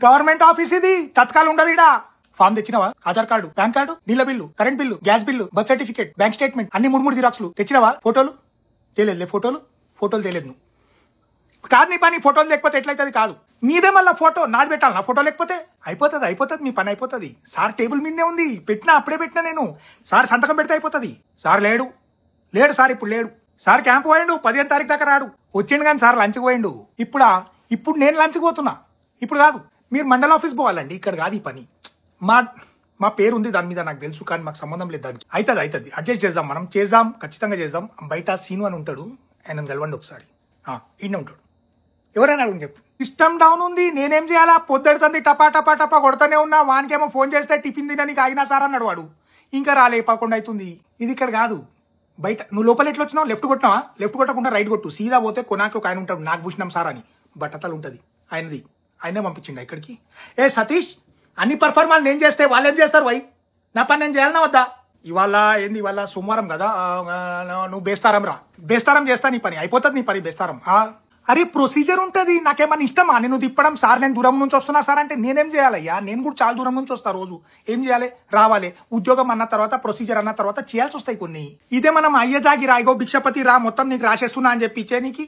Government office ఇది, తత్కాలు ఉండదు ఇడా. ఫామ్ తెచ్చినవా? ఆధార్ కార్డు, పాన్ కార్డు, నీళ్ళ bill, current bill, gas bill, birth certificate, bank statement అన్ని 3 జిరాక్స్లు తెచ్చినవా? ఫోటోలు తెలియదులే, ఫోటోలు తెలియదు. నువ్వు కాదు నీ పని, ఫోటోలు లేకపోతే ఎట్లయితుంది? కాదు నీదే, మళ్ళీ ఫోటో నాది పెట్టాలి. నా ఫోటో లేకపోతే అయిపోతుంది, మీ పని అయిపోతుంది. సార్ టేబుల్ మీదే ఉంది, అప్పుడే పెట్టినా నేను. సార్ సంతకం పెడితే అయిపోతుంది. సార్ లేడు సార్, ఇప్పుడు లేడు సార్. క్యాంప్ పోయిండు, 15వ తారీఖు దాకా రాడు. వచ్చిండు కానీ సార్ లంచ్కి పోయిండు. ఇప్పుడు నేను లంచ్కి పోతున్నా. ఇప్పుడు కాదు, మీరు మండల ఆఫీస్ పోవాలండి, ఇక్కడ కాదు ఈ పని. మా పేరు ఉంది దాని మీద, నాకు తెలుసు, కానీ మాకు సంబంధం లేదు దానికి. అవుతుంది అడ్జస్ట్ చేద్దాం, మనం చేద్దాం, ఖచ్చితంగా చేద్దాం. బయట సీను అని ఉంటాడు, ఆయన తెలవండి ఒకసారి. ఈయన ఉంటాడు, ఎవరైనా అడుగుని చెప్తాను. సిస్టమ్ డౌన్ ఉంది, నేనేం చేయాలా? పొద్దుడుతుంది, టపా కొడతానే ఉన్నా. వానికేమో ఫోన్ చేస్తే టిఫిన్ తినడానికి ఆగినా సార్ అన్నాడు వాడు. ఇంకా రాలేపకుండా అవుతుంది. ఇది ఇక్కడ కాదు, బయట. నువ్వు లోపల ఎట్లా వచ్చినావు? లెఫ్ట్ కొట్టినావా? లెఫ్ట్ కొట్టకుండా రైట్ కొట్టు. సీదా పోతే కొనాకి ఒక ఆయన ఉంటాడు, నాకు భూషణం సార్ అని, బట్టతలు ఉంటుంది ఆయనది. ఆయనే పంపించిండు ఇక్కడికి. ఏ సతీష్, అన్ని పర్ఫార్మెన్స్ నేను చేస్తే వాళ్ళు ఏం చేస్తారు? వై నా పని నేను చేయాలన్నా వద్దా? ఇవాళ ఏంది, ఇవాళ సోమవారం కదా, నువ్వు బేస్తారం చేస్తా. నీ పని అయిపోతుంది, నీ పని బేస్తారం. అరే ప్రొసీజర్ ఉంటుంది, నాకేమన్నా ఇష్టమా నేను తిప్పడం? సార్ నేను దూరం నుంచి వస్తున్నా సార్ అంటే నేనేం చేయాలయ్యా? నేను కూడా చాలా దూరం నుంచి వస్తా రోజు. ఏం చేయాలి? రావాలి. ఉద్యోగం అన్న తర్వాత, ప్రొసీజర్ అన్న తర్వాత చేయాల్సి వస్తాయి కొన్ని. ఇదే మనం అయ్య జాగి రాయిగో భిక్షపతి రా, మొత్తం నీకు రాసేస్తున్నా అని చెప్పి ఇచ్చే నీకు